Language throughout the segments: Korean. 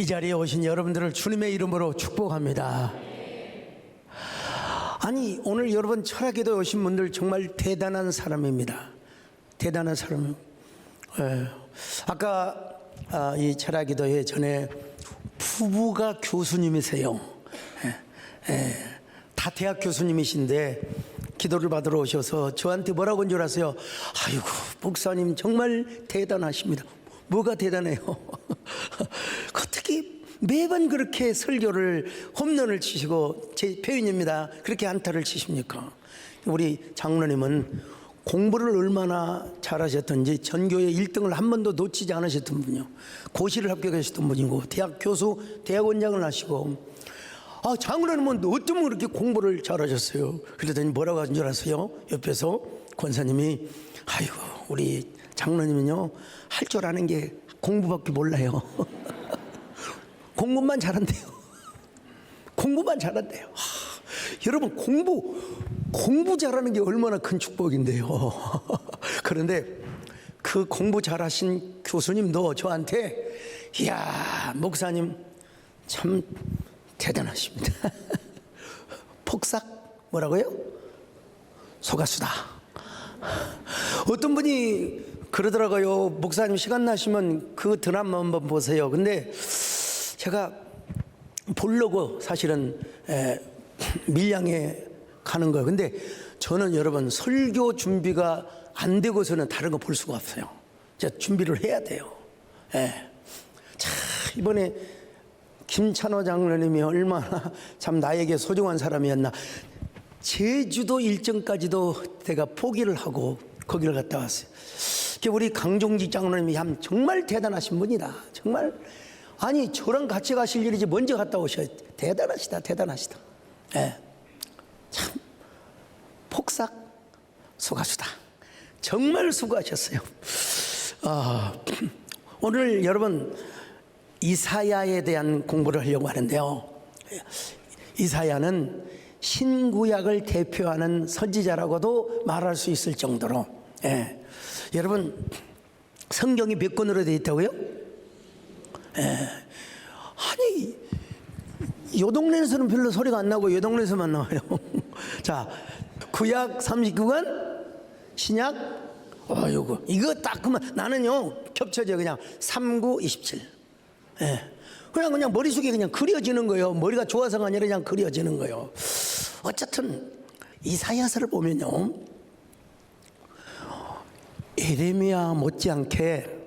이 자리에 오신 여러분들을 주님의 이름으로 축복합니다. 아니, 오늘 여러분 철학기도에 오신 분들 정말 대단한 사람입니다. 대단한 사람. 아까 이 철학기도회 전에 부부가 교수님이세요. 다 대학 교수님이신데 기도를 받으러 오셔서 저한테 뭐라고 한 줄 아세요? 아이고, 목사님 정말 대단하십니다. 뭐가 대단해요? 어떻게 매번 그렇게 설교를 홈런을 치시고, 제 표현입니다, 그렇게 안타를 치십니까? 우리 장로님은 공부를 얼마나 잘하셨던지 전교에 1등을 한 번도 놓치지 않으셨던 분이요, 고시를 합격하셨던 분이고 대학 교수, 대학원장을 하시고, 장로님은 어쩌면 그렇게 공부를 잘하셨어요? 그러더니 뭐라고 하신 줄 아세요? 옆에서 권사님이, 아이고, 우리 장로님은요 할 줄 아는 게 공부밖에 몰라요. 공부만 잘한대요. 공부만 잘한대요. 여러분, 공부 잘하는 게 얼마나 큰 축복인데요. 그런데 그 공부 잘하신 교수님도 저한테, 이야, 목사님 참 대단하십니다. 폭삭 뭐라고요? 속았수다. 어떤 분이 그러더라고요. 목사님 시간 나시면 그 드라마 한번 보세요. 근데 제가 보려고 사실은 밀양에 가는 거예요. 근데 저는 여러분 설교 준비가 안 되고서는 다른 거 볼 수가 없어요. 제가 준비를 해야 돼요. 자, 이번에 김찬호 장로님이 얼마나 참 나에게 소중한 사람이었나. 제주도 일정까지도 내가 포기를 하고 거기를 갔다 왔어요. 우리 강종직 장로님이 참 정말 대단하신 분이다. 정말, 아니, 저랑 같이 가실 일이지 먼저 갔다 오셔야. 대단하시다, 대단하시다. 참 폭삭 수고하시다. 정말 수고하셨어요. 오늘 여러분 이사야에 대한 공부를 하려고 하는데요, 이사야는 신구약을 대표하는 선지자라고도 말할 수 있을 정도로, 여러분 성경이 몇 권으로 되어 있다고요? 아니, 요 동네에서는 별로 소리가 안 나고 요 동네에서만 나와요. 자, 구약 39권, 신약 이거 딱 그만. 나는요 겹쳐져. 그냥 39, 27. 그냥 머릿속에 그냥 그려지는 거예요. 머리가 좋아서가 아니라 그냥 그려지는 거예요. 어쨌든 이사야서를 보면요, 예레미야 못지않게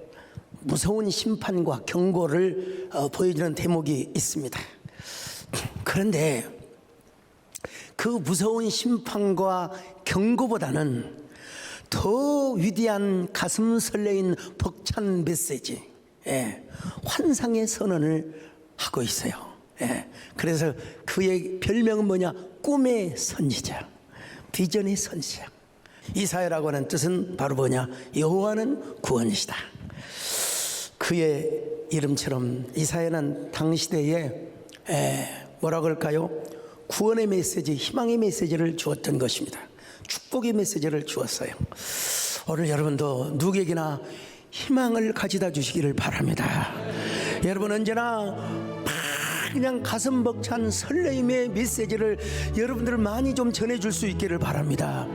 무서운 심판과 경고를 보여주는 대목이 있습니다. 그런데 그 무서운 심판과 경고보다는 더 위대한 가슴 설레인 벅찬 메시지, 환상의 선언을 하고 있어요. 그래서 그의 별명은 뭐냐? 꿈의 선지자, 비전의 선지자. 이사야라고 하는 뜻은 바로 뭐냐? 여호와는 구원이시다. 그의 이름처럼 이사야는 당시대에 뭐라고 할까요? 구원의 메시지, 희망의 메시지를 주었던 것입니다. 축복의 메시지를 주었어요. 오늘 여러분도 누구에게나 희망을 가져다 주시기를 바랍니다. 여러분 언제나 그냥 가슴 벅찬 설레임의 메시지를 여러분들 많이 좀 전해줄 수 있기를 바랍니다.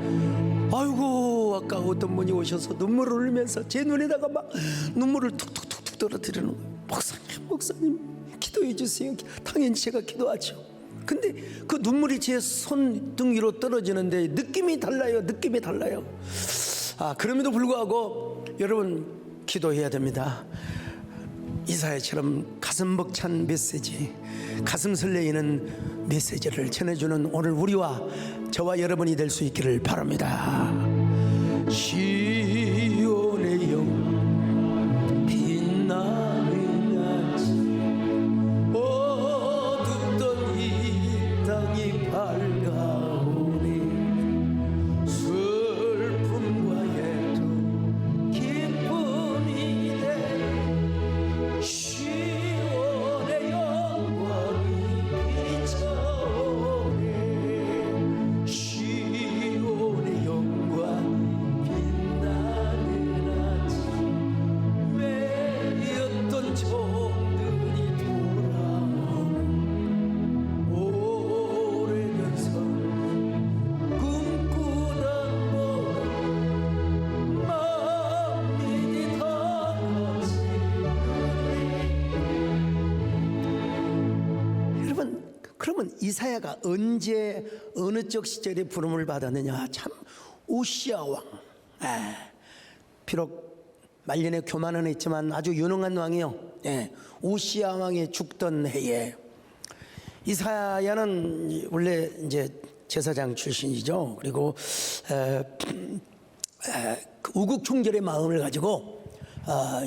아이고, 아까 어떤 분이 오셔서 눈물을 흘리면서 제 눈에다가 막 눈물을 툭툭툭툭 떨어뜨리는 거예요. 목사님 기도해 주세요. 당연히 제가 기도하죠. 근데 그 눈물이 제 손등 위로 떨어지는데 느낌이 달라요. 느낌이 달라요. 그럼에도 불구하고 여러분 기도해야 됩니다. 이사야처럼 가슴 벅찬 메시지, 가슴 설레이는 메시지를 전해주는 오늘 우리와 저와 여러분이 될 수 있기를 바랍니다. 시온의 영 빛나는 아침, 어둡던 이 땅이 밝아오니 슬픔과 애도 기쁨이 돼 시온의 영광이 비춰오네. 시온의 영광 빛나 그러면 이사야가 언제 어느 쪽 시절에 부름을 받았느냐? 참 우시아 왕. 비록 말년에 교만은 했지만 아주 유능한 왕이요. 우시아 왕이 죽던 해에 이사야는 원래 이제 제사장 출신이죠. 그리고 그 우국 충절의 마음을 가지고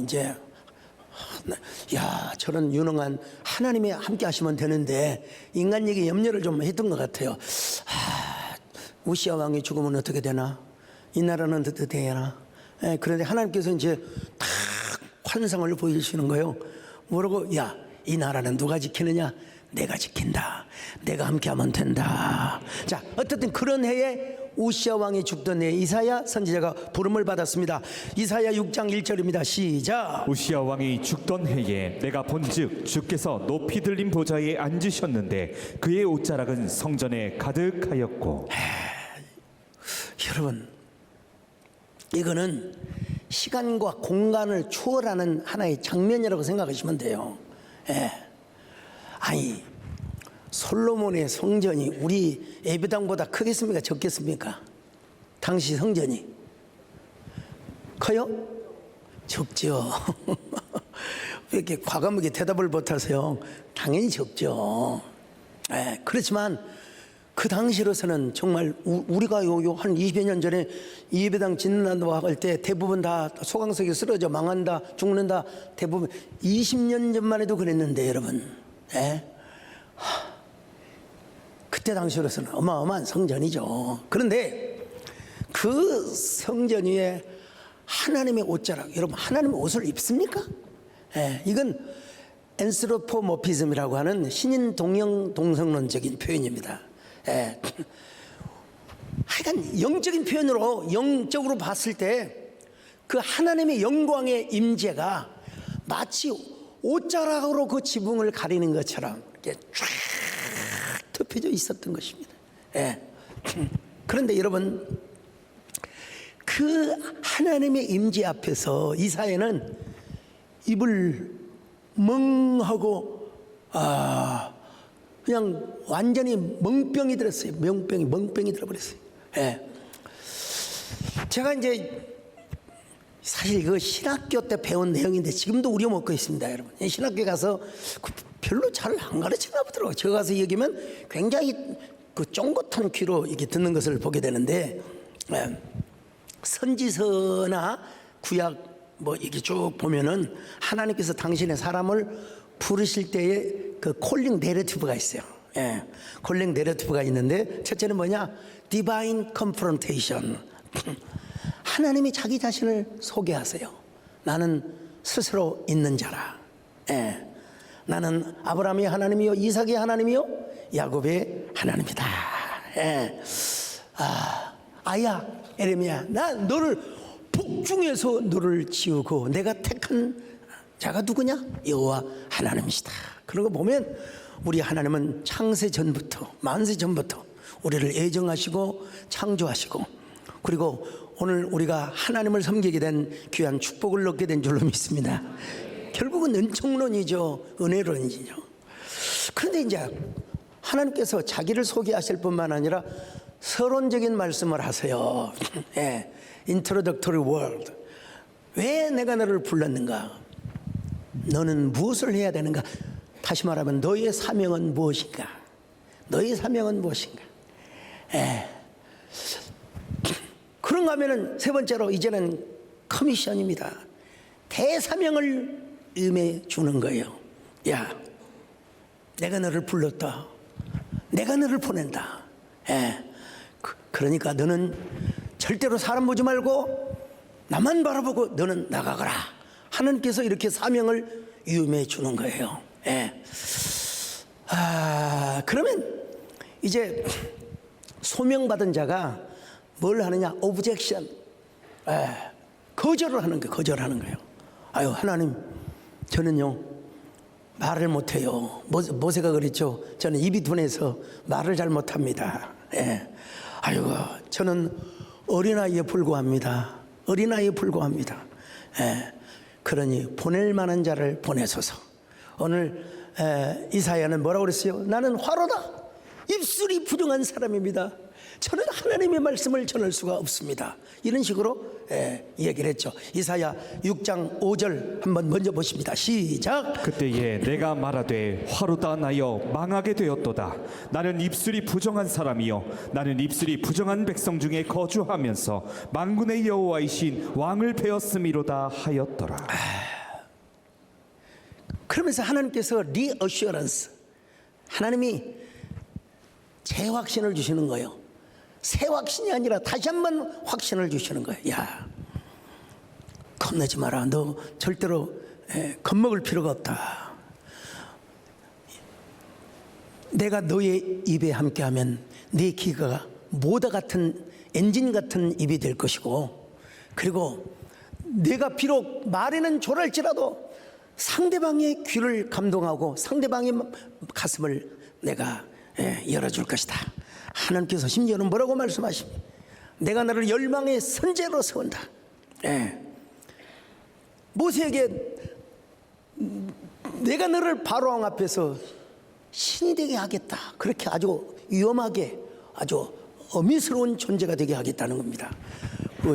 이제 저런 유능한 하나님이 함께 하시면 되는데 인간에게 염려를 좀 했던 것 같아요. 우시아 왕이 죽으면 어떻게 되나? 이 나라는 어떻게 되나? 그런데 하나님께서 이제 딱 환상을 보여주시는 거예요. 뭐라고? 이 나라는 누가 지키느냐? 내가 지킨다. 내가 함께하면 된다. 자, 어쨌든 그런 해에 우시아 왕이 죽던 해 이사야 선지자가 부름을 받았습니다. 이사야 6장 1절입니다. 시작. 우시아 왕이 죽던 해에 내가 본즉 주께서 높이 들린 보좌에 앉으셨는데 그의 옷자락은 성전에 가득하였고. 여러분, 이거는 시간과 공간을 초월하는 하나의 장면이라고 생각하시면 돼요. 아니, 솔로몬의 성전이 우리 예배당보다 크겠습니까? 적겠습니까? 당시 성전이 커요? 적죠. 왜 이렇게 과감하게 대답을 못하세요? 당연히 적죠. 그렇지만 그 당시로서는 정말 우리가 한 20여 년 전에 예배당 짓는다고 할 때 대부분 다 소강석에 쓰러져 망한다, 죽는다, 대부분 20년 전만 해도 그랬는데 여러분, 그때 당시로서는 어마어마한 성전이죠. 그런데 그 성전 위에 하나님의 옷자락, 여러분 하나님의 옷을 입습니까? 이건 앤스로포모피즘이라고 하는 신인 동형 동성론적인 표현입니다. 하여간 영적인 표현으로 영적으로 봤을 때 그 하나님의 영광의 임재가 마치 옷자락으로 그 지붕을 가리는 것처럼 이렇게 쫙 덮여져 있었던 것입니다. 그런데 여러분, 그 하나님의 임재 앞에서 이사야는 입을 멍하고 그냥 완전히 멍병이 들었어요. 멍병이 들어버렸어요. 제가 이제 사실 그 신학교 때 배운 내용인데 지금도 우려먹고 있습니다, 여러분. 신학교에 가서 별로 잘 안 가르치나 보더라고요. 제가 가서 얘기하면 굉장히 그 쫑긋한 귀로 이렇게 듣는 것을 보게 되는데, 선지서나 구약 뭐 이렇게 쭉 보면은 하나님께서 당신의 사람을 부르실 때에 그 콜링 내러티브가 있어요. 콜링 내러티브가 있는데 첫째는 뭐냐? 디바인 컨프런테이션. 하나님이 자기 자신을 소개하세요. 나는 스스로 있는 자라. 나는 아브라함의 하나님이요, 이삭의 하나님이요, 야곱의 하나님이다. 아야, 에레미야, 나 너를 북중에서 너를 지우고 내가 택한 자가 누구냐? 여호와 하나님이시다. 그런 거 보면 우리 하나님은 창세 전부터, 만세 전부터 우리를 애정하시고 창조하시고, 그리고 오늘 우리가 하나님을 섬기게 된 귀한 축복을 얻게 된 줄로 믿습니다. 결국은 은총론이죠, 은혜론이죠. 그런데 이제 하나님께서 자기를 소개하실 뿐만 아니라 서론적인 말씀을 하세요. Introductory word. 왜 내가 너를 불렀는가? 너는 무엇을 해야 되는가? 다시 말하면 너의 사명은 무엇인가? 너의 사명은 무엇인가? 그런가 하면은 세 번째로 이제는 커미션입니다. 대사명을 임해 주는 거예요. 야, 내가 너를 불렀다. 내가 너를 보낸다. 그러니까 너는 절대로 사람 보지 말고 나만 바라보고 너는 나가거라. 하나님께서 이렇게 사명을 임해 주는 거예요. 그러면 이제 소명받은 자가 뭘 하느냐? 오브젝션. 거절을 하는 거예요. 거절하는 거예요. 아유, 하나님, 저는요 말을 못해요. 모세가 그랬죠. 저는 입이 둔해서 말을 잘 못합니다. 아유, 저는 어린아이에 불과합니다. 어린아이에 불과합니다. 그러니 보낼 만한 자를 보내소서. 오늘 이사야는 뭐라고 그랬어요? 나는 화로다. 입술이 부정한 사람입니다. 저는 하나님의 말씀을 전할 수가 없습니다. 이런 식으로 얘기를 했죠. 이사야 6장 5절 한번 먼저 보십니다. 시작. 그때에 내가 말하되 화로다 나여 망하게 되었도다. 나는 입술이 부정한 사람이요 나는 입술이 부정한 백성 중에 거주하면서 만군의 여호와이신 왕을 배웠음이로다 하였더라. 그러면서 하나님께서 리어슈어런스, 하나님이 재확신을 주시는 거예요. 새 확신이 아니라 다시 한번 확신을 주시는 거예요. 야, 겁내지 마라. 너 절대로 겁먹을 필요가 없다. 내가 너의 입에 함께하면 네 귀가 모다 같은 엔진 같은 입이 될 것이고, 그리고 내가 비록 말에는 졸할지라도 상대방의 귀를 감동하고 상대방의 가슴을 내가 열어줄 것이다. 하나님께서 심지어는 뭐라고 말씀하십니까? 내가 너를 열망의 선제로 세운다. 모세에게 내가 너를 바로왕 앞에서 신이 되게 하겠다. 그렇게 아주 위험하게 아주 어미스러운 존재가 되게 하겠다는 겁니다.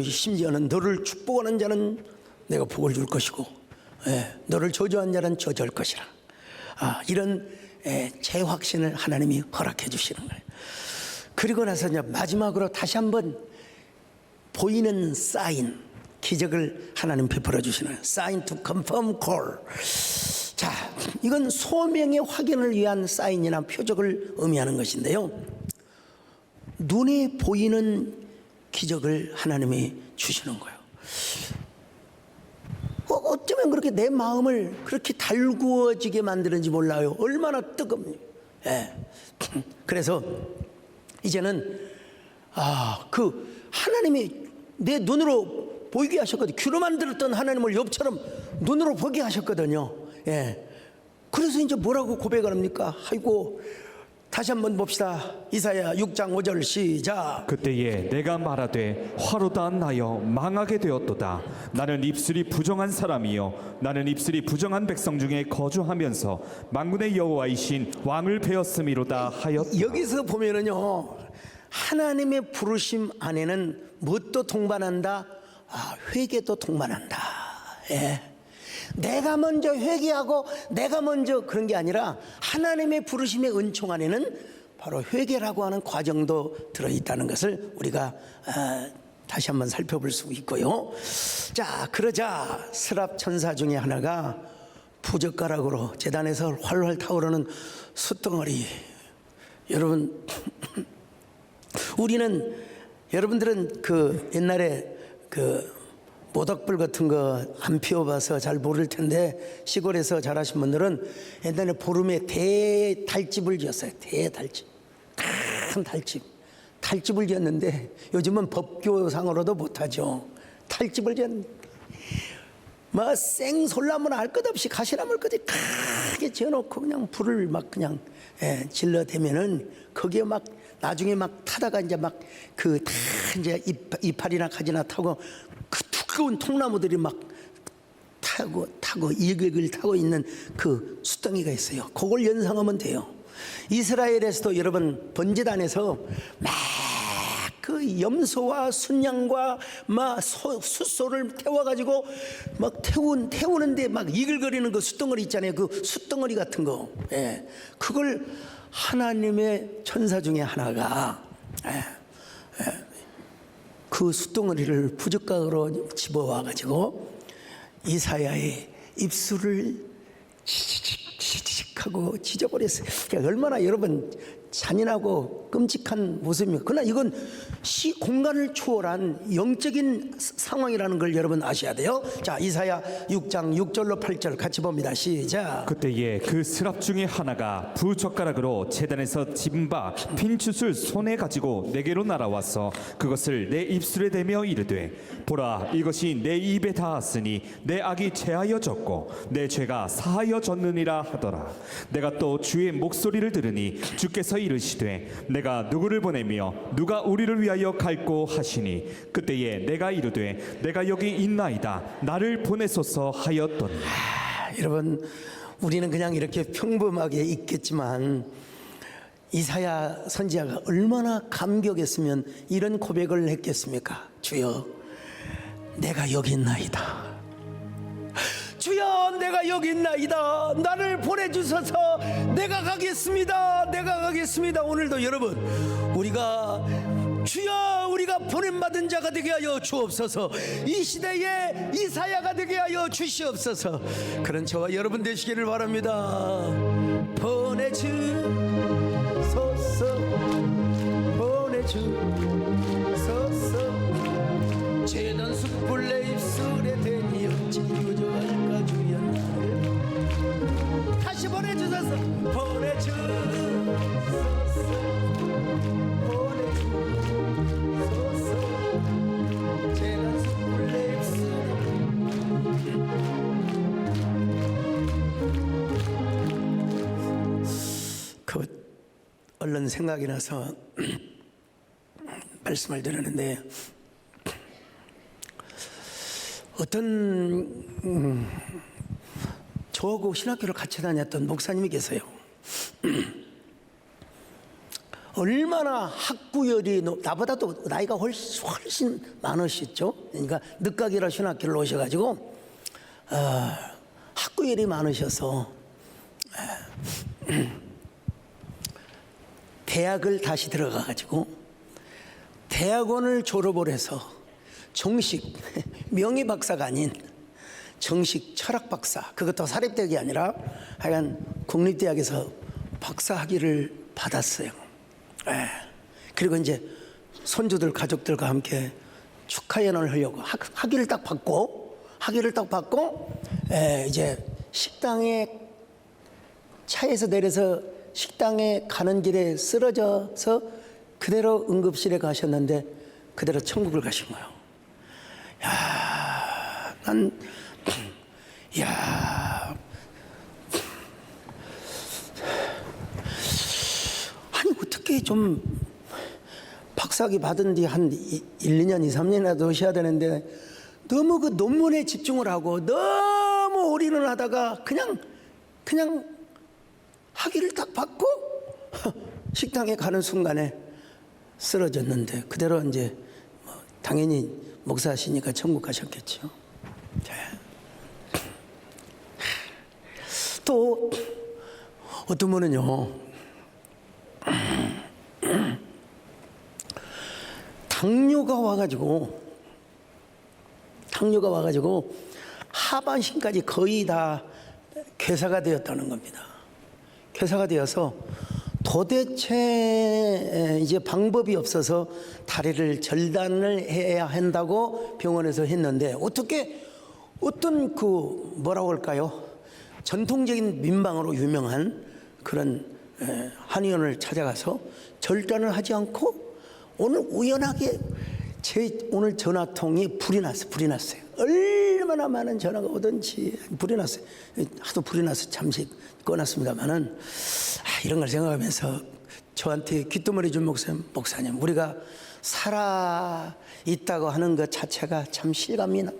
심지어는 너를 축복하는 자는 내가 복을 줄 것이고 너를 저주한 자는 저주할 것이라. 이런 재확신을 하나님이 허락해 주시는 거예요. 그리고 나서 이제 마지막으로 다시 한번 보이는 사인, 기적을 하나님 베풀어 주시는 사인 to confirm call. 자, 이건 소명의 확인을 위한 사인이나 표적을 의미하는 것인데요. 눈에 보이는 기적을 하나님이 주시는 거예요. 어쩌면 그렇게 내 마음을 그렇게 달구어지게 만드는지 몰라요. 얼마나 뜨겁니. 그래서 이제는 그 하나님이 내 눈으로 보이게 하셨거든요. 귀로 만들었던 하나님을 엽처럼 눈으로 보게 하셨거든요. 그래서 이제 뭐라고 고백을 합니까? 아이고, 다시 한번 봅시다. 이사야 6장 5절 시작. 그때에 내가 말하되 화로다 나여 망하게 되었도다. 나는 입술이 부정한 사람이요 나는 입술이 부정한 백성 중에 거주하면서 만군의 여호와이신 왕을 배웠음이로다 하였다. 여기서 보면은요, 하나님의 부르심 안에는 무엇도 동반한다? 회개도 동반한다. 내가 먼저 회개하고 내가 먼저 그런 게 아니라 하나님의 부르심의 은총 안에는 바로 회개라고 하는 과정도 들어있다는 것을 우리가 다시 한번 살펴볼 수 있고요. 자, 그러자 스랍 천사 중에 하나가 부젓가락으로 제단에서 활활 타오르는 숯덩어리. 여러분, 여러분들은 그 옛날에 그 모닥불 같은 거 안 피워봐서 잘 모를 텐데, 시골에서 자라신 분들은 옛날에 보름에 대달집을 지었어요. 대달집, 큰 달집을 지었는데 요즘은 법교상으로도 못하죠. 달집을 지었는데 막 생솔나무나 할 것 없이 가시나무를 크게 지어놓고 그냥 불을 막 그냥 질러대면은 거기에 막 나중에 막 타다가 이제 막 그 다 이제 이파리나 가지나 타고 그 두꺼운 통나무들이 막 타고 이글이글 타고 있는 그 숫덩이가 있어요. 그걸 연상하면 돼요. 이스라엘에서도 여러분 번제단에서 막 그 염소와 순양과 막 숫소를 태워가지고 막 태우는데 막 이글거리는 그 숫덩어리 있잖아요. 그 숫덩어리 같은 거. 그걸 하나님의 천사 중에 하나가 그 숫덩어리를 부젓가락으로 집어와가지고 이사야의 입술을 치직하고 찢어버렸어요. 얼마나 여러분 잔인하고 끔찍한 모습입니다. 그러나 이건 공간을 초월한 영적인 상황이라는 걸 여러분 아셔야 돼요. 자, 이사야 6장 6절로 8절 같이 봅니다. 시작. 그때에 그 스랍 중에 하나가 부젓가락으로 제단에서 집은 빈 룻을 손에 가지고 내게로 날아와서 그것을 내 입술에 대며 이르되, 보라, 이것이 내 입에 닿았으니 내 악이 제하여졌고 내 죄가 사하여졌느니라 하더라. 내가 또 주의 목소리를 들으니 주께서 이르시되, 내가 누구를 보내며 누가 우리를 위하여 갈꼬 하시니, 그때에 내가 이르되, 내가 여기 있나이다, 나를 보내소서 하였더니. 여러분, 우리는 그냥 이렇게 평범하게 있겠지만 이사야 선지자가 얼마나 감격했으면 이런 고백을 했겠습니까? 주여, 내가 여기 있나이다. 주여, 내가 여기 있나이다. 나를 보내주셔서 내가 가겠습니다. 내가 가겠습니다. 오늘도 여러분, 우리가 주여, 우리가 보냄받은 자가 되게 하여 주옵소서. 이 시대에 이사야가 되게 하여 주시옵소서. 그런 저와 여러분 되시기를 바랍니다. 보내주소서, 보내주소서. 죄던 숯불 내 입술에 대니 어찌 유저할까 주여 나를 다시 보내주소서. 얼른 생각이 나서 말씀을 드렸는데, 어떤 저하고 신학교를 같이 다녔던 목사님이 계세요. 얼마나 학구열이 나보다도 나이가 훨씬 많으시죠. 그러니까 늦가기라 신학교를 오셔가지고 학구열이 많으셔서 대학을 다시 들어가가지고 대학원을 졸업을 해서 정식 명예 박사가 아닌 정식 철학 박사, 그것도 사립대학이 아니라 하여간 국립대학에서 박사 학위를 받았어요. 그리고 이제 손주들 가족들과 함께 축하연을 하려고 학위를 딱 받고 이제 식당에 차에서 내려서 식당에 가는 길에 쓰러져서 그대로 응급실에 가셨는데 그대로 천국을 가신 거예요. 아니 어떻게 좀 박사학위 받은 뒤 한 1, 2년, 2, 3년이라도 하셔야 되는데 너무 그 논문에 집중을 하고 너무 올인을 하다가 그냥 학위를 딱 받고 식당에 가는 순간에 쓰러졌는데 그대로 이제 당연히 목사시니까 천국 가셨겠죠. 또 어떤 분은요, 당뇨가 와가지고 하반신까지 거의 다 괴사가 되었다는 겁니다. 괴사가 되어서 도대체 이제 방법이 없어서 다리를 절단을 해야 한다고 병원에서 했는데 어떤 그 뭐라고 할까요? 전통적인 민방으로 유명한 그런 한의원을 찾아가서 절단을 하지 않고 오늘 우연하게 오늘 전화통이 불이 났어요. 얼마나 많은 전화가 오든지 불이 났어요. 하도 불이 나서 잠시 꺼놨습니다만은 이런 걸 생각하면서 저한테 귓두머리 준 목사님, 우리가 살아 있다고 하는 것 자체가 참 실감이 나.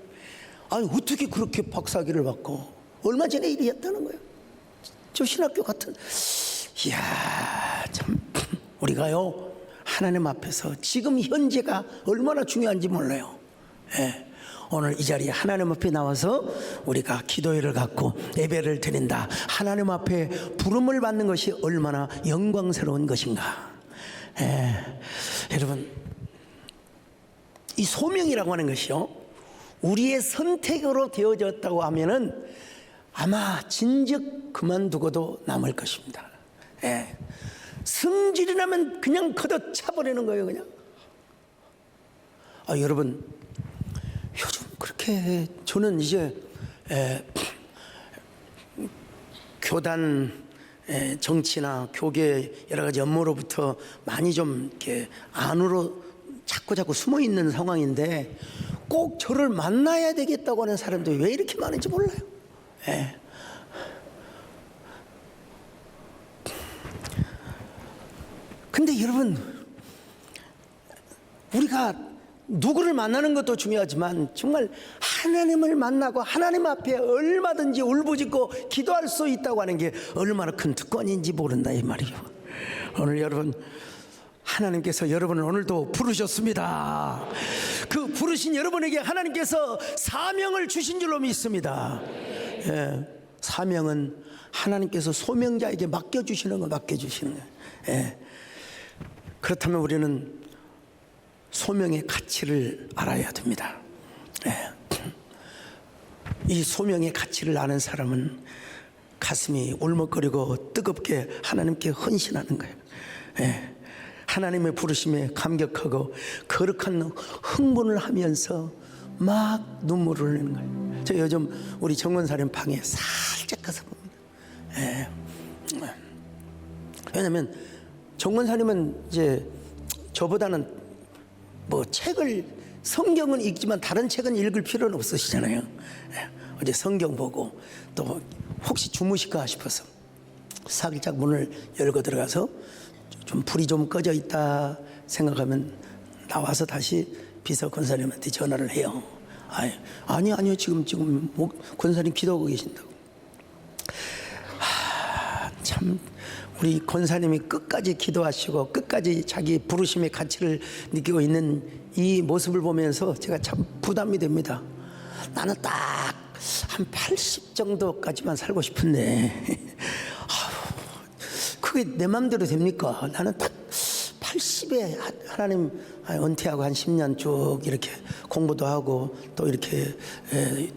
아니 어떻게 그렇게 박사학위를 받고 얼마 전에 일이었다는 거예요. 저 신학교 같은. 이야, 참 우리가요 하나님 앞에서 지금 현재가 얼마나 중요한지 몰라요. 오늘 이 자리에 하나님 앞에 나와서 우리가 기도회를 갖고 예배를 드린다. 하나님 앞에 부름을 받는 것이 얼마나 영광스러운 것인가. 여러분, 이 소명이라고 하는 것이요, 우리의 선택으로 되어졌다고 하면은 아마 진즉 그만두고도 남을 것입니다. 승질이라면 그냥 걷어차버리는 거예요, 그냥. 여러분, 요즘 그렇게 저는 이제 교단 정치나 교계 여러 가지 업무로부터 많이 좀 이렇게 안으로 자꾸 숨어 있는 상황인데 꼭 저를 만나야 되겠다고 하는 사람들이 왜 이렇게 많은지 몰라요. 근데 여러분, 우리가 누구를 만나는 것도 중요하지만 정말 하나님을 만나고 하나님 앞에 얼마든지 울부짖고 기도할 수 있다고 하는 게 얼마나 큰 특권인지 모른다 이 말이에요. 오늘 여러분 하나님께서 여러분을 오늘도 부르셨습니다. 그 부르신 여러분에게 하나님께서 사명을 주신 줄로 믿습니다. 예, 사명은 하나님께서 소명자에게 맡겨주시는 거 맡겨주시는 거예요. 예, 그렇다면 우리는 소명의 가치를 알아야 됩니다. 예, 이 소명의 가치를 아는 사람은 가슴이 울먹거리고 뜨겁게 하나님께 헌신하는 거예요. 예, 하나님의 부르심에 감격하고 거룩한 흥분을 하면서 막 눈물을 흘리는 거예요. 저 요즘 우리 정원사님 방에 살짝 가서 봅니다. 예. 왜냐하면 정원사님은 이제 저보다는 뭐 책을 성경은 읽지만 다른 책은 읽을 필요는 없으시잖아요. 예. 어제 성경 보고 또 혹시 주무실까 싶어서 살짝 문을 열고 들어가서 좀 불이 좀 꺼져 있다 생각하면 나와서 다시 비서 권사님한테 전화를 해요. 아니요 지금 권사님 기도하고 계신다고. 참 우리 권사님이 끝까지 기도하시고 끝까지 자기 부르심의 가치를 느끼고 있는 이 모습을 보면서 제가 참 부담이 됩니다. 나는 딱 한 80 정도까지만 살고 싶은데 그게 내 마음대로 됩니까? 나는 딱 80에 하나님 은퇴하고 한 10년 쭉 이렇게 공부도 하고 또 이렇게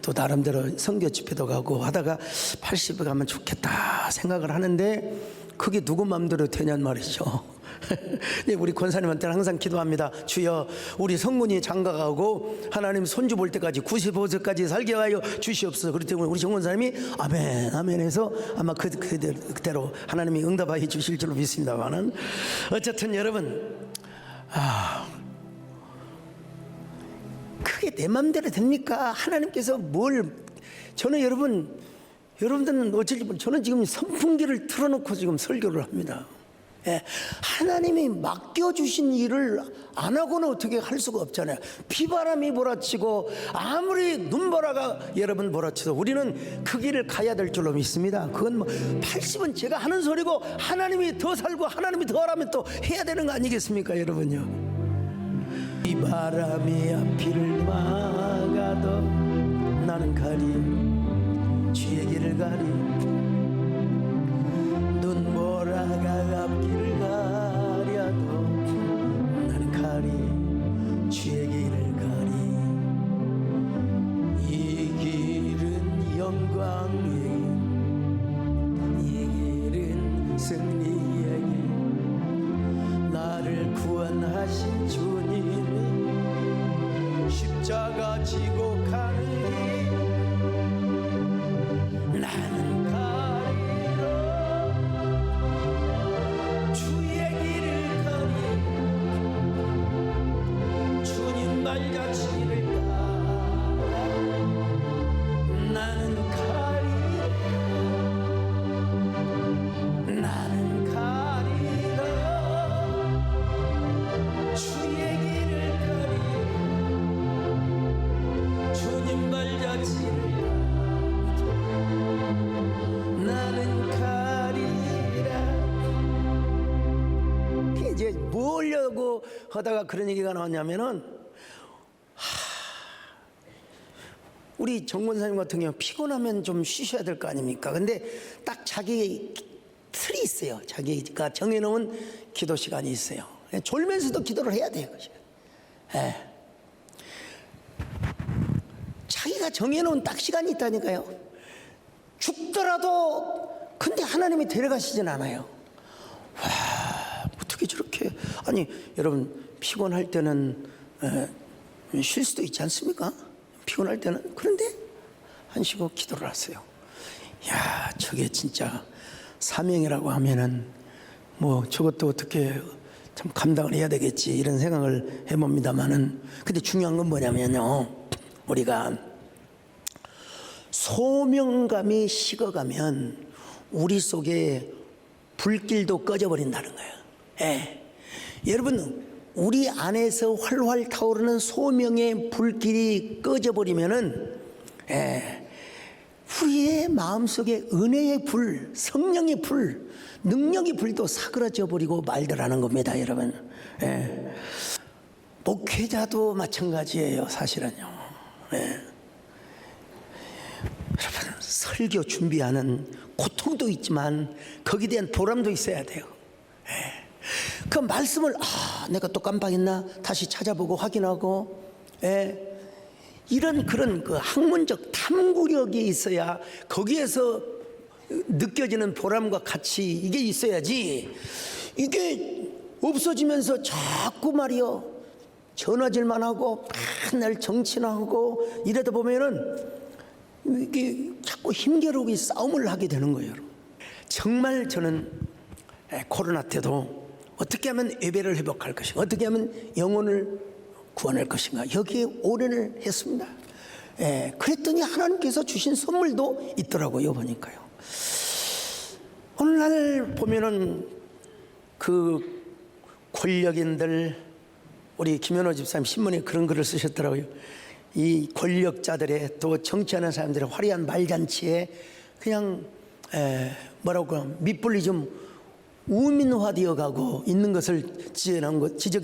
또 나름대로 선교 집회도 가고 하다가 80에 가면 좋겠다 생각을 하는데 그게 누구 마음대로 되냔 말이죠. 우리 권사님한테는 항상 기도합니다. 주여 우리 성문이 장가가고 하나님 손주 볼 때까지 95세까지 살게 하여 주시옵소서. 그렇기 때문에 우리 정 권사님이 아멘 아멘 해서 아마 그대로 하나님이 응답하여 주실 줄로 믿습니다만은 어쨌든 여러분 그게 내 맘대로 됩니까? 하나님께서 저는 여러분들은 어쩔지 모르 저는 지금 선풍기를 틀어놓고 지금 설교를 합니다. 예, 하나님이 맡겨주신 일을 안 하고는 어떻게 할 수가 없잖아요. 비바람이 몰아치고 아무리 눈보라가 여러분 몰아쳐도 우리는 그 길을 가야 될 줄로 믿습니다. 그건 뭐 80은 제가 하는 소리고 하나님이 더 살고 하나님이 더 하라면 또 해야 되는 거 아니겠습니까 여러분요. 비바람이 앞길을 막아도 나는 가리 주의 길을 가리 눈보라가 앞길을 가려도 나는 가리 주의 길을 가리 이 길은 영광의 이 길은 승리의 길 나를 구원하신 주님이 십자가 지고 가는 길 나는 뭐려고 하다가 그런 얘기가 나왔냐면은 우리 정권사님 같은 경우 피곤하면 좀 쉬셔야 될 거 아닙니까? 근데 딱 자기 틀이 있어요. 자기가 정해놓은 기도 시간이 있어요. 졸면서도 기도를 해야 돼요. 예. 자기가 정해놓은 딱 시간이 있다니까요. 죽더라도 근데 하나님이 데려가시진 않아요. 어떻게 저렇게 아니 여러분 피곤할 때는 쉴 수도 있지 않습니까? 피곤할 때는 그런데 안 쉬고 기도를 하세요. 야 저게 진짜 사명이라고 하면은 뭐 저것도 어떻게 참 감당을 해야 되겠지 이런 생각을 해봅니다만은 근데 중요한 건 뭐냐면요 우리가 소명감이 식어가면 우리 속에 불길도 꺼져버린다는 거예요. 예. 여러분 우리 안에서 활활 타오르는 소명의 불길이 꺼져버리면은 우리의 마음속에 은혜의 불, 성령의 불, 능력의 불도 사그라져 버리고 말더라는 겁니다, 여러분. 예. 목회자도 마찬가지예요, 사실은요. 예. 여러분, 설교 준비하는 고통도 있지만 거기에 대한 보람도 있어야 돼요. 예. 그 말씀을 내가 또 깜빡했나 다시 찾아보고 확인하고, 예. 이런 그런 그 학문적 탐구력이 있어야 거기에서 느껴지는 보람과 가치, 이게 있어야지. 이게 없어지면서 자꾸 말이요, 전화질만 하고 맨날 정치하고 이러다 보면은 이게 자꾸 힘겨루기 싸움을 하게 되는 거예요. 정말 저는 코로나 때도 어떻게 하면 예배를 회복할 것인가, 어떻게 하면 영혼을 구원할 것인가, 여기에 올인을 했습니다. 그랬더니 하나님께서 주신 선물도 있더라고요, 보니까요. 오늘날 보면은 그 권력인들, 우리 김현호 집사님 신문에 그런 글을 쓰셨더라고요. 이 권력자들의, 또 정치하는 사람들의 화려한 말잔치에 그냥 뭐라고 밑불리 좀 우민화되어 가고 있는 것을 지적해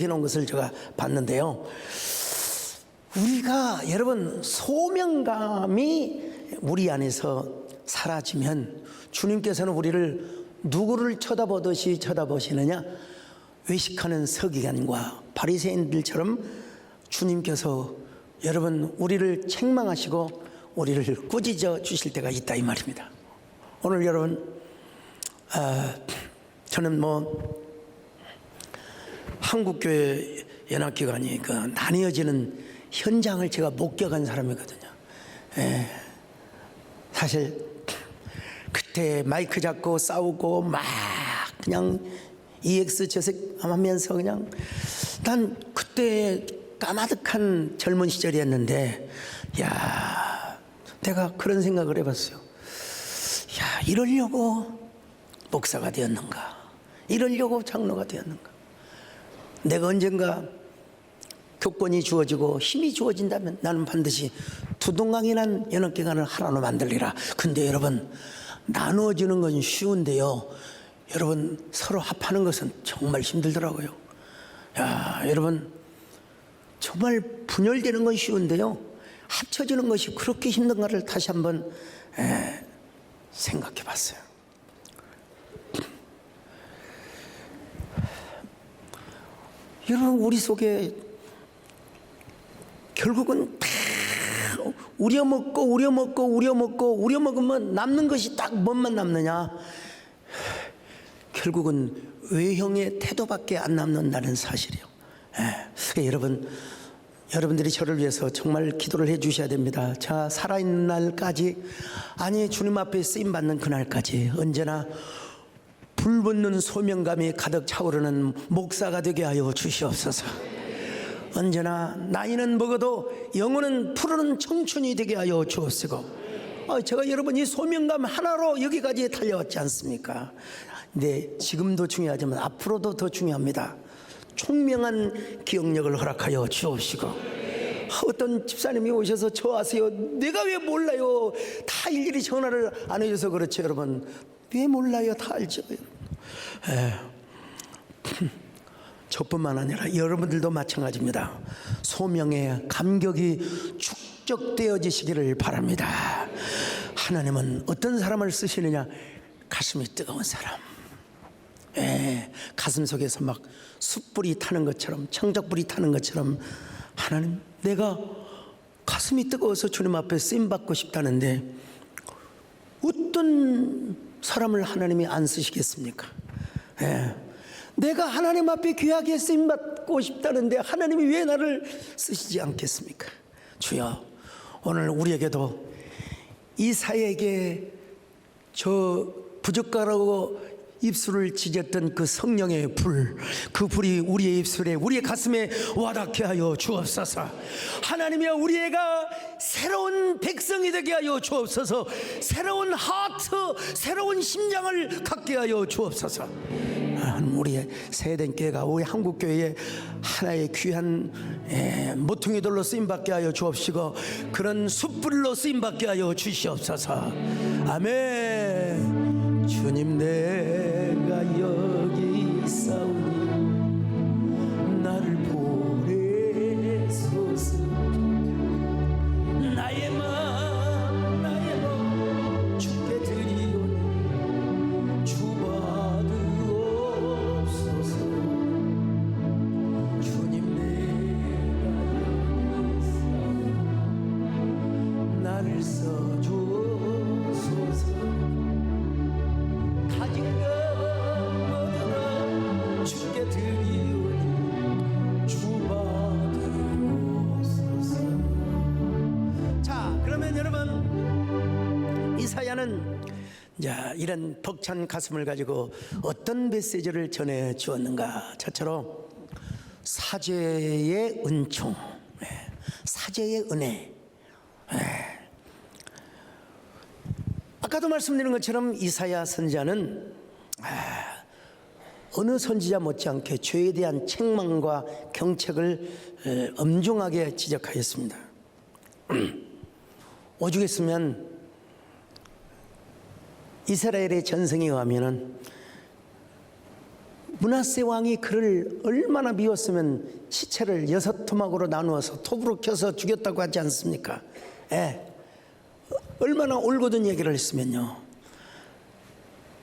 놓은 것을 제가 봤는데요. 우리가 여러분 소명감이 우리 안에서 사라지면 주님께서는 우리를 누구를 쳐다보듯이 쳐다보시느냐, 외식하는 서기관과 바리새인들처럼 주님께서 여러분 우리를 책망하시고 우리를 꾸짖어 주실 때가 있다, 이 말입니다. 오늘 여러분 저는 한국교회 연합기관이 그 나뉘어지는 현장을 제가 목격한 사람이거든요. 사실 그때 마이크 잡고 싸우고 막 그냥 EX 저색 하면서 그냥, 난 그때 까마득한 젊은 시절이었는데, 야, 내가 그런 생각을 해봤어요. 야, 이러려고 목사가 되었는가, 이러려고 장로가 되었는가. 내가 언젠가 교권이 주어지고 힘이 주어진다면 나는 반드시 두동강이란 연합기관을 하나로 만들리라. 근데 여러분, 나누어지는 건 쉬운데요, 여러분 서로 합하는 것은 정말 힘들더라고요. 야, 여러분 정말 분열되는 건 쉬운데요, 합쳐지는 것이 그렇게 힘든가를 다시 한번 생각해 봤어요. 여러분, 우리 속에 결국은 다 우려먹으면 남는 것이 딱 뭔만 남느냐, 결국은 외형의 태도밖에 안 남는다는 사실이요. 여러분들이 저를 위해서 정말 기도를 해 주셔야 됩니다. 자, 살아있는 날까지, 아니 주님 앞에 쓰임받는 그날까지 언제나 불붙는 소명감이 가득 차오르는 목사가 되게 하여 주시옵소서. 언제나 나이는 먹어도 영혼은 푸르는 청춘이 되게 하여 주옵시고, 제가 여러분 이 소명감 하나로 여기까지 달려왔지 않습니까? 근데 지금도 중요하지만 앞으로도 더 중요합니다. 총명한 기억력을 허락하여 주옵시고, 어떤 집사님이 오셔서 저 아세요? 내가 왜 몰라요? 다 일일이 전화를 안 해줘서 그렇죠, 여러분. 왜 몰라요? 다 알죠. 저뿐만 아니라 여러분들도 마찬가지입니다. 소명의 감격이 축적되어지시기를 바랍니다. 하나님은 어떤 사람을 쓰시느냐? 가슴이 뜨거운 사람, 가슴 속에서 막 숯불이 타는 것처럼, 청적불이 타는 것처럼, 하나님, 내가 가슴이 뜨거워서 주님 앞에 쓰임받고 싶다는데 어떤 사람을 하나님이 안 쓰시겠습니까? 내가 하나님 앞에 귀하게 쓰임받고 싶다는데 하나님이 왜 나를 쓰시지 않겠습니까? 주여, 오늘 우리에게도 이사야에게 저 부젓가락으로 입술을 찢었던 그 성령의 불, 그 불이 우리의 입술에, 우리의 가슴에 와닿게 하여 주옵소서. 하나님이여, 우리가 새로운 백성이 되게 하여 주옵소서. 새로운 하트, 새로운 심장을 갖게 하여 주옵소서. 우리 우리 세대교회가 우리 한국교회에 하나의 귀한 모퉁이돌로 쓰임받게 하여 주옵시고 그런 숯불로 쓰임받게 하여 주시옵소서. 아멘. 주님 내가 여기 있사오니 나를 보내소서. 나의 마음 주께 드리오니 주받으옵소서. 주님 내가 여기 있사오니 나를 써주소서. 가진 것 모두 다 주께 드리오니 주받으옵소서. 자, 그러면 여러분, 이사야는 자, 이런 벅찬 가슴을 가지고 어떤 메시지를 전해 주었는가? 저처럼 사죄의 은총, 사죄의 은혜. 아까도 말씀드린 것처럼 이사야 선지자는 어느 선지자 못지않게 죄에 대한 책망과 경책을 엄중하게 지적하였습니다. 오죽했으면 이스라엘의 전승에 의하면은 므낫세 왕이 그를 얼마나 미웠으면 시체를 6토막으로 나누어서 톱으로 켜서 죽였다고 하지 않습니까? 얼마나 올곧은 얘기를 했으면요.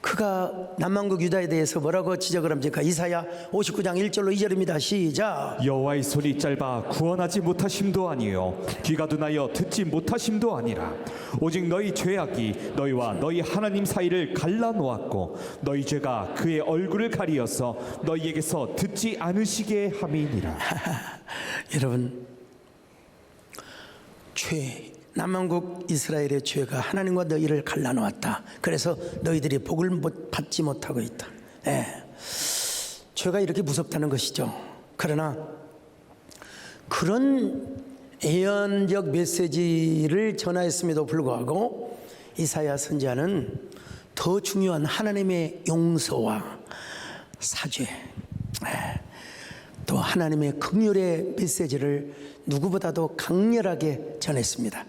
그가 남왕국 유다에 대해서 뭐라고 지적을 합니까? 이사야 59장 1절로 2절입니다. 시작. 여호와의 손이 짧아 구원하지 못하심도 아니요 귀가 둔하여 듣지 못하심도 아니라 오직 너희 죄악이 너희와 너희 하나님 사이를 갈라놓았고 너희 죄가 그의 얼굴을 가리어서 너희에게서 듣지 않으시게 함이니라. 여러분, 남왕국 이스라엘의 죄가 하나님과 너희를 갈라놓았다. 그래서 너희들이 복을 받지 못하고 있다. 죄가 이렇게 무섭다는 것이죠. 그러나 그런 예언적 메시지를 전하였음에도 불구하고 이사야 선지자는 더 중요한 하나님의 용서와 사죄, 또 하나님의 긍휼의 메시지를 누구보다도 강렬하게 전했습니다.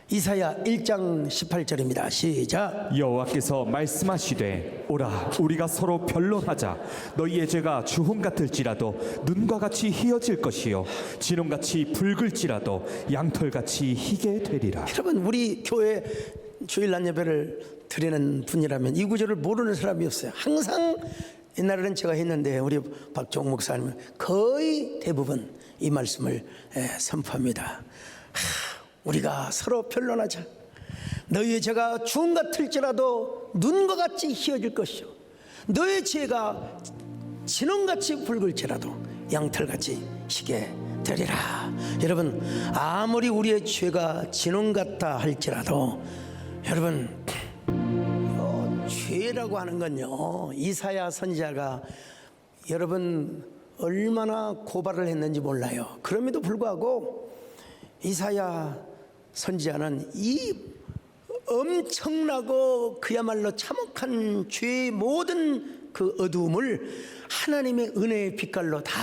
이사야 1장 18절입니다. 시작. 여호와께서 말씀하시되 오라 우리가 서로 변론하자. 너희의 죄가 주홍 같을지라도 눈과 같이 희어질 것이요 진홍같이 붉을지라도 양털같이 희게 되리라. 여러분, 우리 교회 주일 낮 예배를 드리는 분이라면 이 구절을 모르는 사람이 없어요. 항상 옛날에는 제가 했는데 우리 박종 목사님은 거의 대부분 이 말씀을 선포합니다. 우리가 서로 변론하자. 너희의 죄가 주홍 같을지라도 눈과 같이 희어질 것이요 너의 죄가 진홍같이 붉을지라도 양털같이 희게 되리라. 여러분, 아무리 우리의 죄가 진홍 같다 할지라도 여러분, 죄라고 하는 건요, 이사야 선지자가 여러분 얼마나 고발을 했는지 몰라요. 그럼에도 불구하고 이사야 선지자는 이 엄청나고 그야말로 참혹한 죄의 모든 그 어두움을 하나님의 은혜의 빛깔로 다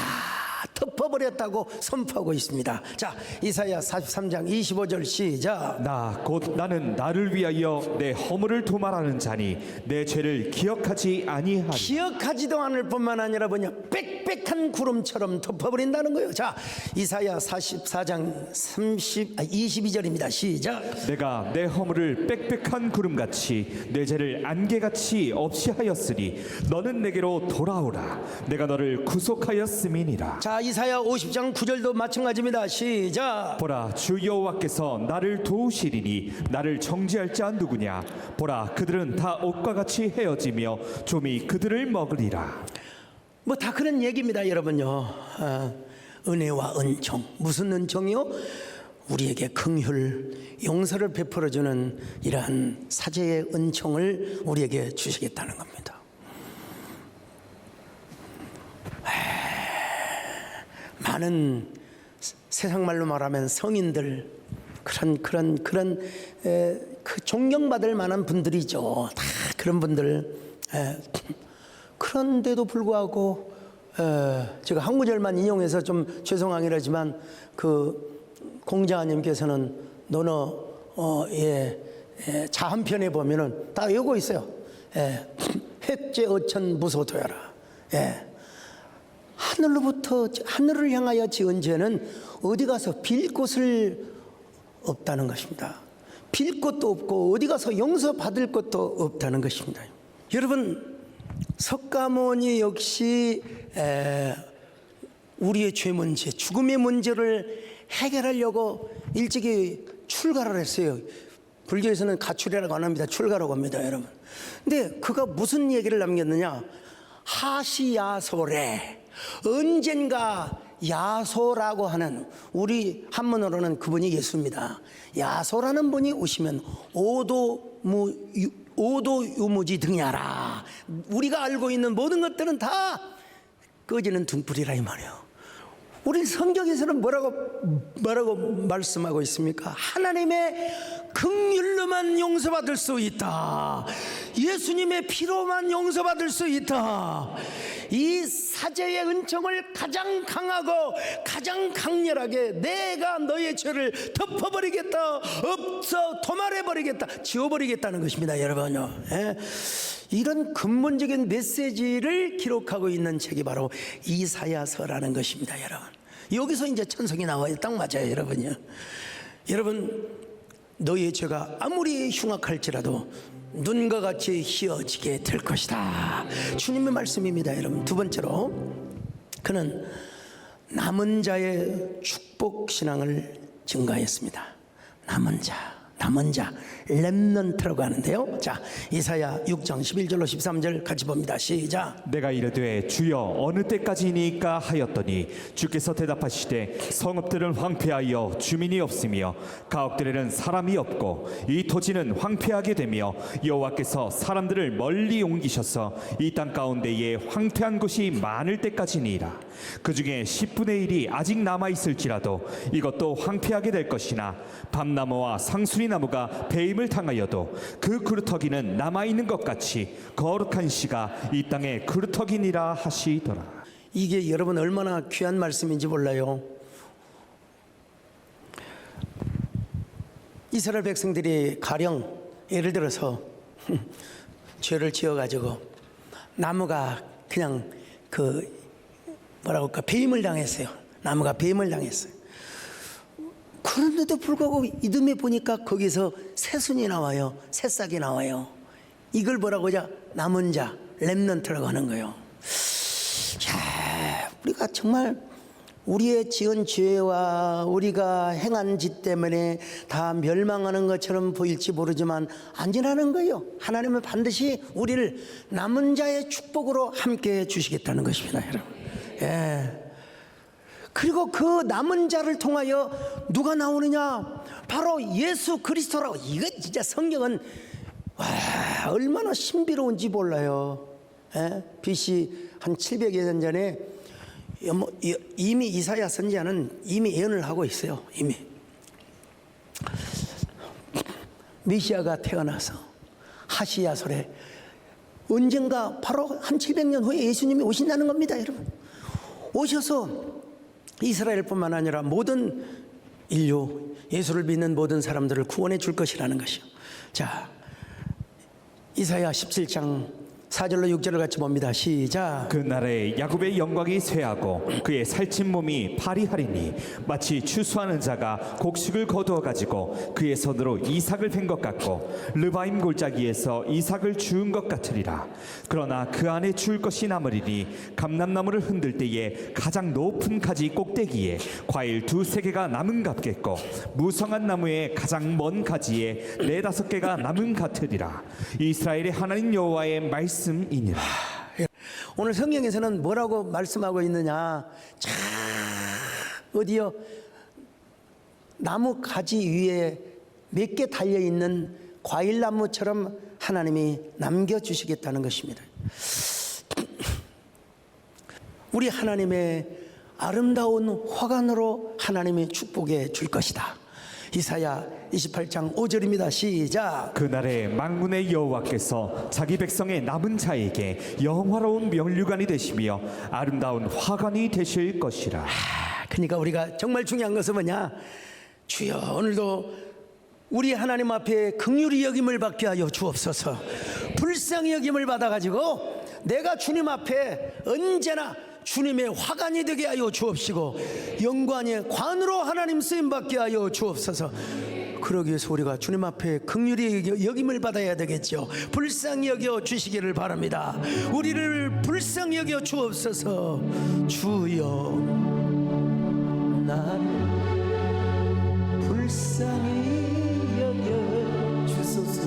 덮어버렸다고 선포하고 있습니다. 자, 이사야 43장 25절 시작. 나 곧 나는 나를 위하여 내 허물을 도말하는 자니 내 죄를 기억하지 아니하리. 기억하지도 않을 뿐만 아니라 뭐냐, 빽빽한 구름처럼 덮어버린다는 거예요. 자, 이사야 44장 22절입니다. 시작. 내가 내 허물을 빽빽한 구름같이 내 죄를 안개같이 없이 하였으니 너는 내게로 돌아오라. 내가 너를 구속하였음이니라. 자, 이사야 50장 9절도 마찬가지입니다. 시작. 보라 주 여호와께서 나를 도우시리니 나를 정죄할 자 누구냐. 보라 그들은 다 옷과 같이 헤어지며 좀이 그들을 먹으리라. 뭐 다 그런 얘기입니다, 여러분요. 은혜와 은총. 무슨 은총이요? 우리에게 긍휼, 용서를 베풀어주는 이러한 사죄의 은총을 우리에게 주시겠다는 겁니다. 많은 세상 말로 말하면 성인들, 그런 그 존경받을 만한 분들이죠. 다 그런 분들. 그런데도 불구하고 제가 한 구절만 인용해서 좀 죄송하긴 그 공자님께서는 논어의 자한편에 보면은 다 요거 있어요. 획제 어천 무소토야라. 하늘로부터 하늘을 향하여 지은 죄는 어디 가서 빌 곳을 없다는 것입니다. 빌 것도 없고 어디 가서 용서받을 것도 없다는 것입니다. 여러분, 석가모니 역시 우리의 죄 문제, 죽음의 문제를 해결하려고 일찍이 출가를 했어요. 불교에서는 가출이라고 안 합니다. 출가라고 합니다, 여러분. 근데 그가 무슨 얘기를 남겼느냐? 하시야소래. 언젠가 야소라고 하는, 우리 한문으로는 그분이 예수입니다. 야소라는 분이 오시면 오도유무지 등야라. 우리가 알고 있는 모든 것들은 다 꺼지는 등불이라 이 말이에요. 우리 성경에서는 뭐라고 말씀하고 있습니까? 하나님의 긍휼로만 용서받을 수 있다. 예수님의 피로만 용서받을 수 있다. 이 사죄의 은총을 가장 강하고 가장 강렬하게 내가 너의 죄를 덮어버리겠다, 없어 도말해버리겠다, 지워버리겠다는 것입니다, 여러분요. 이런 근본적인 메시지를 기록하고 있는 책이 바로 이사야서라는 것입니다, 여러분. 여기서 이제 천성이 나와요. 딱 맞아요, 여러분요. 여러분, 너의 죄가 아무리 흉악할지라도 눈과 같이 희어지게 될 것이다. 주님의 말씀입니다, 여러분. 두 번째로, 그는 남은 자의 축복 신앙을 증가했습니다. 남은 자, 렘넌트라고 하는데요. 자, 이사야 6장 11절로 13절 같이 봅니다. 시작. 내가 이르되 주여 어느 때까지니까 하였더니 주께서 대답하시되 성읍들은 황폐하여 주민이 없으며 가옥들에는 사람이 없고 이 토지는 황폐하게 되며 여호와께서 사람들을 멀리 옮기셔서 이 땅 가운데에 황폐한 곳이 많을 때까지니라. 그 중에 10분의 1이 아직 남아 있을지라도 이것도 황폐하게 될 것이나 밤나무와 상수리 나무가 배임을 당하여도 그 그루터기는 남아 있는 것 같이 거룩한 씨가 이 땅에 그루터기니라 하시더라. 이게 여러분 얼마나 귀한 말씀인지 몰라요. 이스라엘 백성들이 가령 예를 들어서 죄를 지어가지고 나무가 그냥 배임을 당했어요. 나무가 배임을 당했어요. 그런데도 불구하고 이듬해 보니까 거기서 새순이 나와요. 새싹이 나와요. 이걸 뭐라고 하죠? 남은 자, 렘넌트라고 하는 거예요. 자, 우리가 정말 우리의 지은 죄와 우리가 행한 짓 때문에 다 멸망하는 것처럼 보일지 모르지만 아니라는 거예요. 하나님은 반드시 우리를 남은 자의 축복으로 함께 해주시겠다는 것입니다, 여러분. 그리고 그 남은 자를 통하여 누가 나오느냐? 바로 예수 그리스도라고. 이거 진짜 성경은 얼마나 신비로운지 몰라요. BC 한 700여 년 전에 이미 이사야 선지자는 이미 예언을 하고 있어요. 이미 메시아가 태어나서 하시야소래 언젠가 바로 한 700년 후에 예수님이 오신다는 겁니다, 여러분. 오셔서 이스라엘뿐만 아니라 모든 인류, 예수를 믿는 모든 사람들을 구원해 줄 것이라는 것이요. 자, 이사야 17장 4절로 6절을 같이 봅니다. 시작. 그 날에 야곱의 영광이 쇠하고 그의 살찐 몸이 파리하리니 마치 추수하는 자가 곡식을 거두어 가지고 그의 손으로 이삭을 벤 것 같고 르바임 골짜기에서 이삭을 주운 것 같으리라. 그러나 그 안에 주울 것이 남으리니 감람나무를 흔들 때에 가장 높은 가지 꼭대기에 과일 2-3개가 남은 같겠고 무성한 나무의 가장 먼 가지에 4-5개가 남은 같으리라. 이스라엘의 하나님 여호와의 말씀이니라. 오늘 성경에서는 뭐라고 말씀하고 있느냐? 자, 어디요? 나무 가지 위에 몇 개 달려있는 과일나무처럼 하나님이 남겨주시겠다는 것입니다. 우리 하나님의 아름다운 화관으로 하나님이 축복해 줄 것이다. 이사야 28장 5절입니다. 시작. 그날에 만군의 여호와께서 자기 백성의 남은 자에게 영화로운 면류관이 되시며 아름다운 화관이 되실 것이라. 그러니까 우리가 정말 중요한 것은 뭐냐? 주여 오늘도 우리 하나님 앞에 긍휼히 여김을 받게 하여 주옵소서. 불쌍히 여김을 받아가지고 내가 주님 앞에 언제나 주님의 화관이 되게 하여 주옵시고 영광의 관으로 하나님 쓰임받게 하여 주옵소서. 그러기 위해서 우리가 주님 앞에 긍휼히 여김을 받아야 되겠죠. 불쌍히 여겨 주시기를 바랍니다. 우리를 불쌍히 여겨 주옵소서. 주여 나를 불쌍히 여겨 주소서.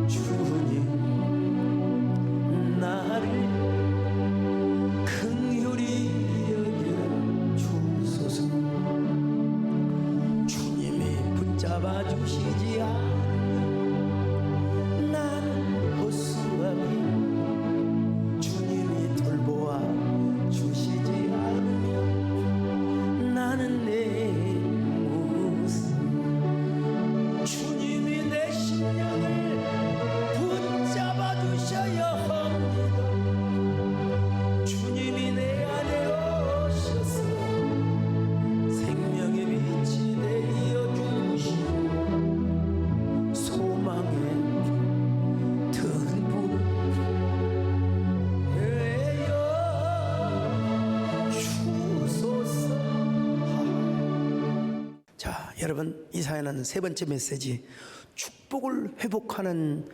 주님 나를 긍휼히 여겨 주소서. 주님이 붙잡아 주시지 않으면 나는 허수아비. 주님이 돌보아 주시지 않으면 나는 내 모습. 주님이 내 심령을 붙잡아 주셔야 합니다. 주님이 내 안에 오셔서 생명의 빛이 되어 주시고 소망의 등불 되어 주소서. 자, 여러분, 이사야는 세 번째 메시지, 축복을 회복하는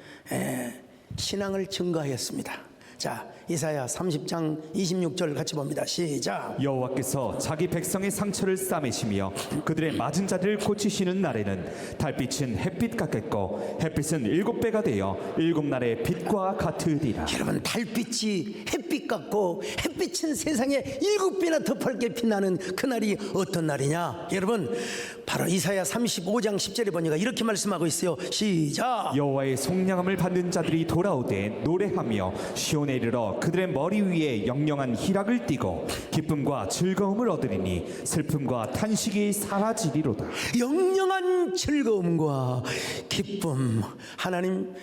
신앙을 증거하였습니다. 자, 이사야 30장 26절 같이 봅니다. 시작. 여호와께서 자기 백성의 상처를 싸매시며 그들의 맞은 자들을 고치시는 날에는 달빛은 햇빛 같겠고 햇빛은 7배가 되어 7날의 빛과 같으리라. 여러분, 달빛이 햇빛 같고 햇빛은 세상에 7배나 더 밝게 빛나는 그날이 어떤 날이냐? 여러분, 바로 이사야 35장 10절에 보니까 이렇게 말씀하고 있어요. 시작. 여호와의 속량함을 받는 자들이 돌아오되 노래하며 시온에 이르러 그들의 머리 위에 영영한 희락을 띠고 기쁨과 즐거움을 얻으리니 슬픔과 탄식이 사라지리로다. 영영한 즐거움과 기쁨. 하나님,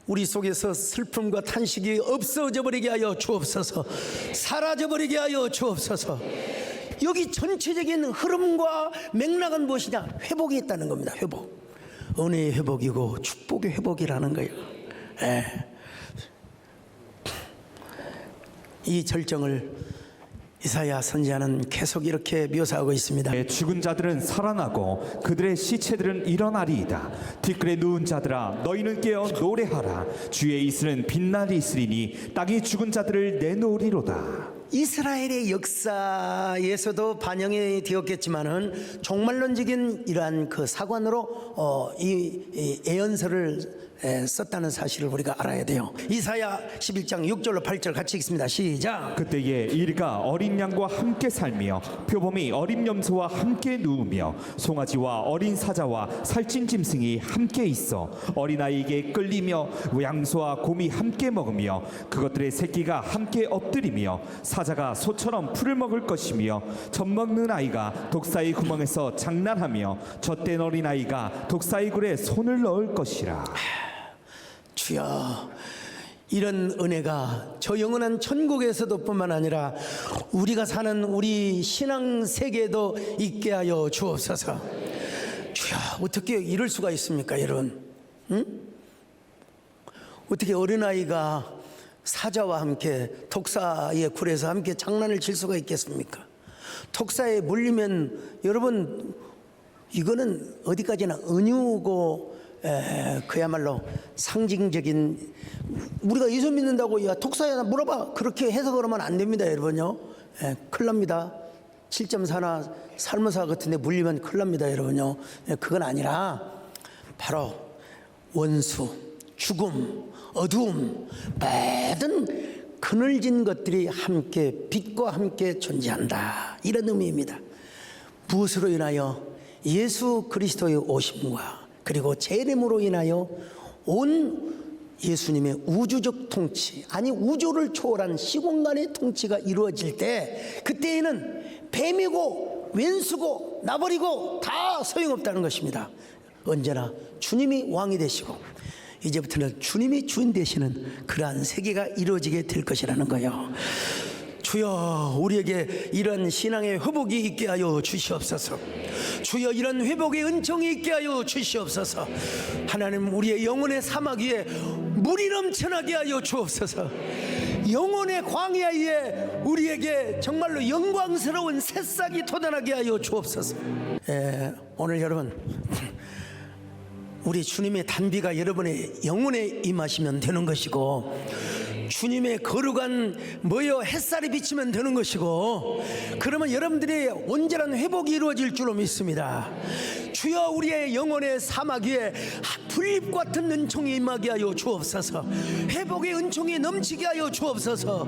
우리 속에서 슬픔과 탄식이 없어져 버리게 하여 주옵소서. 사라져 버리게 하여 주옵소서. 여기 전체적인 흐름과 맥락은 무엇이냐? 회복이 있다는 겁니다. 회복. 은혜의 회복이고 축복의 회복이라는 거예요. 이 절정을 이사야 선지자는 계속 이렇게 묘사하고 있습니다. 죽은 자들은 살아나고 그들의 시체들은 일어나리이다. 뒷글에 누운 자들아 너희는 깨어 노래하라. 주의 이슬은 빛날이 있으리니 땅이 죽은 자들을 내놓으리로다. 이스라엘의 역사에서도 반영이 되었겠지만은 종말론적인 이러한 그 사관으로 이 예언서를 썼다는 사실을 우리가 알아야 돼요. 이사야 11장 6절로 8절 같이 읽습니다. 시작. 그때에 이르가 어린 양과 함께 살며 표범이 어린 염소와 함께 누우며 송아지와 어린 사자와 살찐 짐승이 함께 있어 어린아이에게 끌리며 양소와 곰이 함께 먹으며 그것들의 새끼가 함께 엎드리며 사자가 소처럼 풀을 먹을 것이며 젖 먹는 아이가 독사의 구멍에서 장난하며 젖된 어린아이가 독사의 굴에 손을 넣을 것이라. 주여, 이런 은혜가 저 영원한 천국에서도 뿐만 아니라 우리가 사는 우리 신앙 세계에도 있게 하여 주옵소서. 주여, 어떻게 이럴 수가 있습니까, 여러분? 응? 어떻게 어린아이가 사자와 함께 독사의 굴에서 함께 장난을 칠 수가 있겠습니까? 독사에 물리면 여러분, 이거는 어디까지나 은유고 그야말로 상징적인, 우리가 예수 믿는다고 야 독사야 물어봐 그렇게 해석을 하면 안 됩니다, 여러분요. 큰일 납니다. 7.4나 살모사 같은 데 물리면 큰일 납니다, 여러분요. 그건 아니라 바로 원수, 죽음, 어두움, 모든 그늘진 것들이 함께 빛과 함께 존재한다, 이런 의미입니다. 무엇으로 인하여? 예수 그리스도의 오심과 그리고 재림으로 인하여 온 예수님의 우주적 통치, 아니 우주를 초월한 시공간의 통치가 이루어질 때, 그때에는 뱀이고 왼수고 나버리고 다 소용없다는 것입니다. 언제나 주님이 왕이 되시고 이제부터는 주님이 주인 되시는 그러한 세계가 이루어지게 될 것이라는 거예요. 주여, 우리에게 이런 신앙의 회복이 있게 하여 주시옵소서. 주여, 이런 회복의 은총이 있게 하여 주시옵소서. 하나님, 우리의 영혼의 사막 위에 물이 넘쳐나게 하여 주옵소서. 영혼의 광야에 우리에게 정말로 영광스러운 새싹이 돋아나게 하여 주옵소서. 오늘 여러분, 우리 주님의 단비가 여러분의 영혼에 임하시면 되는 것이고, 주님의 거룩한 햇살이 비치면 되는 것이고, 그러면 여러분들의 온전한 회복이 이루어질 줄로 믿습니다. 주여, 우리의 영혼의 사막 위에 풀잎 같은 은총이 임하게 하여 주옵소서. 회복의 은총이 넘치게 하여 주옵소서.